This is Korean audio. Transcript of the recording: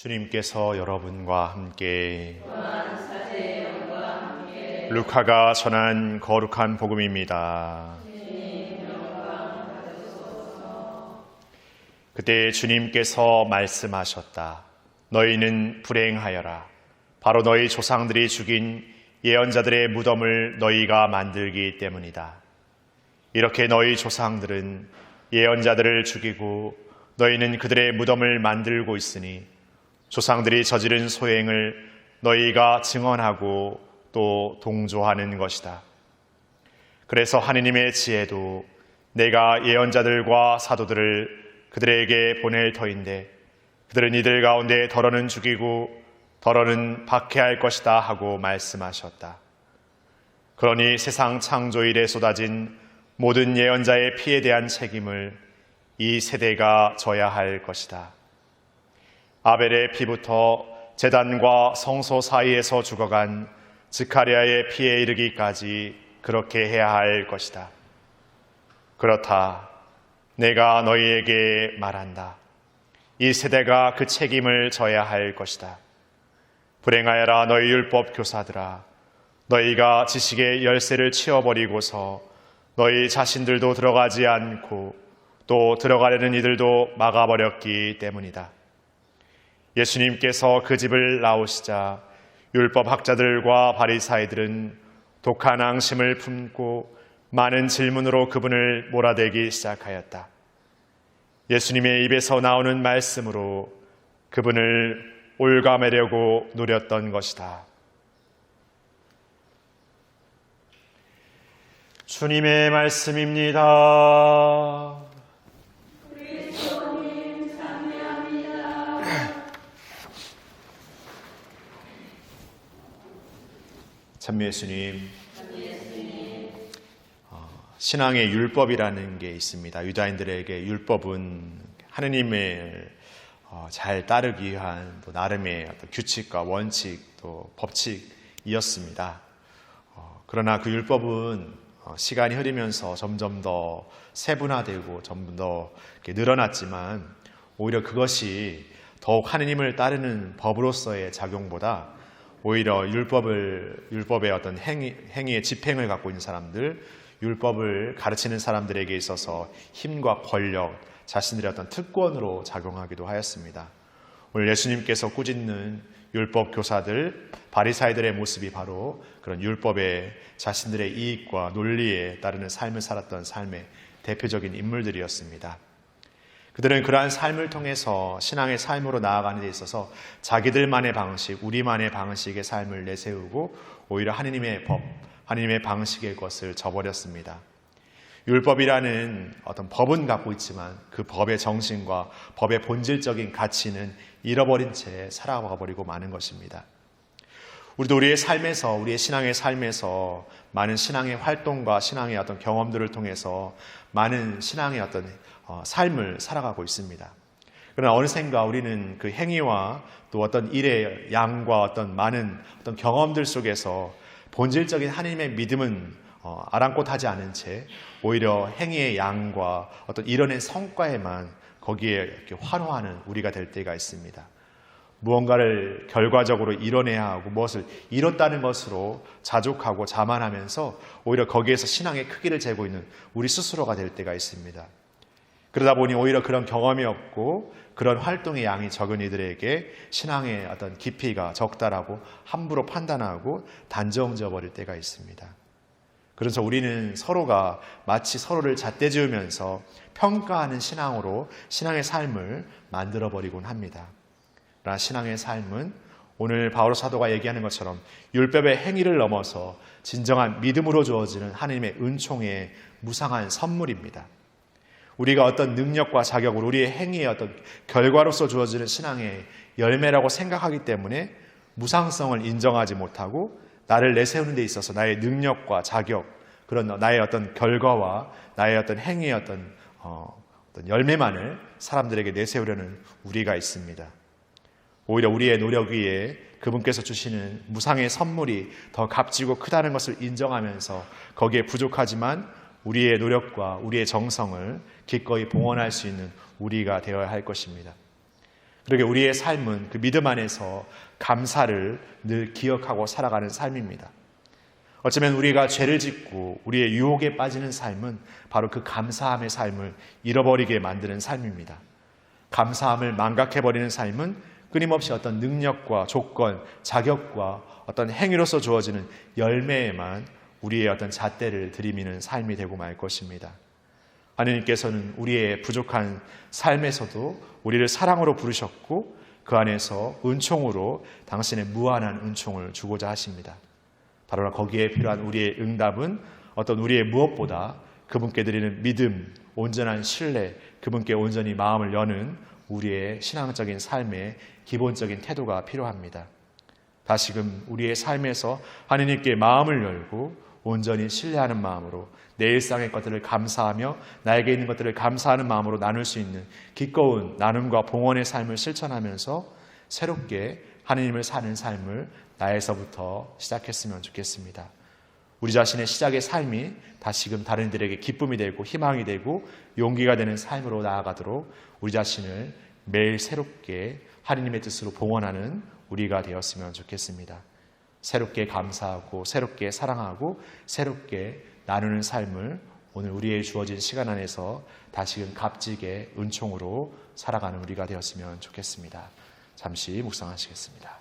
주님께서 여러분과 함께 루카가 전한 거룩한 복음입니다. 그때 주님께서 말씀하셨다. 너희는 불행하여라. 바로 너희 조상들이 죽인 예언자들의 무덤을 너희가 만들기 때문이다. 이렇게 너희 조상들은 예언자들을 죽이고 너희는 그들의 무덤을 만들고 있으니 조상들이 저지른 소행을 너희가 증언하고 또 동조하는 것이다. 그래서 하느님의 지혜도 내가 예언자들과 사도들을 그들에게 보낼 터인데 그들은 이들 가운데 더러는 죽이고 더러는 박해할 것이다 하고 말씀하셨다. 그러니 세상 창조 이래 쏟아진 모든 예언자의 피에 대한 책임을 이 세대가 져야 할 것이다. 아벨의 피부터 제단과 성소 사이에서 죽어간 스가랴의 피에 이르기까지 그렇게 해야 할 것이다. 그렇다. 내가 너희에게 말한다. 이 세대가 그 책임을 져야 할 것이다. 불행하여라 너희 율법 교사들아. 너희가 지식의 열쇠를 치워버리고서 너희 자신들도 들어가지 않고 또 들어가려는 이들도 막아버렸기 때문이다. 예수님께서 그 집을 나오시자 율법학자들과 바리사이들은 독한 앙심을 품고 많은 질문으로 그분을 몰아대기 시작하였다. 예수님의 입에서 나오는 말씀으로 그분을 올가매려고 노렸던 것이다. 주님의 말씀입니다. 참미 예수님, 신앙의 율법이라는 게 있습니다. 유다인들에게 율법은 하느님을 잘 따르기 위한 또 나름의 어떤 규칙과 원칙 또 법칙이었습니다. 그러나 그 율법은 시간이 흐르면서 점점 더 세분화되고 점점 더 늘어났지만 오히려 그것이 더욱 하느님을 따르는 법으로서의 작용보다 오히려 율법의 어떤 행위의 집행을 갖고 있는 사람들, 율법을 가르치는 사람들에게 있어서 힘과 권력, 자신들의 어떤 특권으로 작용하기도 하였습니다. 오늘 예수님께서 꾸짖는 율법 교사들, 바리사이들의 모습이 바로 그런 율법의 자신들의 이익과 논리에 따르는 삶을 살았던 삶의 대표적인 인물들이었습니다. 그들은 그러한 삶을 통해서 신앙의 삶으로 나아가는 데 있어서 자기들만의 방식, 우리만의 방식의 삶을 내세우고 오히려 하느님의 법, 하느님의 방식의 것을 저버렸습니다. 율법이라는 어떤 법은 갖고 있지만 그 법의 정신과 법의 본질적인 가치는 잃어버린 채 살아가 버리고 마는 것입니다. 우리도 우리의 삶에서, 우리의 신앙의 삶에서 많은 신앙의 활동과 신앙의 어떤 경험들을 통해서 많은 신앙의 어떤 삶을 살아가고 있습니다. 그러나 어느샌가 우리는 그 행위와 또 어떤 일의 양과 어떤 많은 어떤 경험들 속에서 본질적인 하나님의 믿음은 아랑곳하지 않은 채 오히려 행위의 양과 어떤 이뤄낸 성과에만 거기에 이렇게 환호하는 우리가 될 때가 있습니다. 무언가를 결과적으로 이뤄내야 하고 무엇을 이뤘다는 것으로 자족하고 자만하면서 오히려 거기에서 신앙의 크기를 재고 있는 우리 스스로가 될 때가 있습니다. 그러다 보니 오히려 그런 경험이 없고 그런 활동의 양이 적은 이들에게 신앙의 어떤 깊이가 적다라고 함부로 판단하고 단정지어 버릴 때가 있습니다. 그래서 우리는 서로가 마치 서로를 잣대지으면서 평가하는 신앙으로 신앙의 삶을 만들어 버리곤 합니다. 그러나 신앙의 삶은 오늘 바울 사도가 얘기하는 것처럼 율법의 행위를 넘어서 진정한 믿음으로 주어지는 하나님의 은총의 무상한 선물입니다. 우리가 어떤 능력과 자격으로 우리의 행위의 어떤 결과로서 주어지는 신앙의 열매라고 생각하기 때문에 무상성을 인정하지 못하고 나를 내세우는 데 있어서 나의 능력과 자격, 그런 나의 어떤 결과와 나의 어떤 행위의 어떤 열매만을 사람들에게 내세우려는 우리가 있습니다. 오히려 우리의 노력 위에 그분께서 주시는 무상의 선물이 더 값지고 크다는 것을 인정하면서 거기에 부족하지만 우리의 노력과 우리의 정성을 기꺼이 봉헌할 수 있는 우리가 되어야 할 것입니다. 그러게 우리의 삶은 그 믿음 안에서 감사를 늘 기억하고 살아가는 삶입니다. 어쩌면 우리가 죄를 짓고 우리의 유혹에 빠지는 삶은 바로 그 감사함의 삶을 잃어버리게 만드는 삶입니다. 감사함을 망각해버리는 삶은 끊임없이 어떤 능력과 조건, 자격과 어떤 행위로서 주어지는 열매에만 우리의 어떤 잣대를 들이미는 삶이 되고 말 것입니다. 하느님께서는 우리의 부족한 삶에서도 우리를 사랑으로 부르셨고 그 안에서 은총으로 당신의 무한한 은총을 주고자 하십니다. 바로 거기에 필요한 우리의 응답은 어떤 우리의 무엇보다 그분께 드리는 믿음, 온전한 신뢰, 그분께 온전히 마음을 여는 우리의 신앙적인 삶의 기본적인 태도가 필요합니다. 다시금 우리의 삶에서 하느님께 마음을 열고 온전히 신뢰하는 마음으로 내 일상의 것들을 감사하며 나에게 있는 것들을 감사하는 마음으로 나눌 수 있는 기꺼운 나눔과 봉헌의 삶을 실천하면서 새롭게 하느님을 사는 삶을 나에서부터 시작했으면 좋겠습니다. 우리 자신의 시작의 삶이 다시금 다른 이들에게 기쁨이 되고 희망이 되고 용기가 되는 삶으로 나아가도록 우리 자신을 매일 새롭게 하느님의 뜻으로 봉헌하는 우리가 되었으면 좋겠습니다. 새롭게 감사하고 새롭게 사랑하고 새롭게 나누는 삶을 오늘 우리의 주어진 시간 안에서 다시금 값지게 은총으로 살아가는 우리가 되었으면 좋겠습니다. 잠시 묵상하시겠습니다.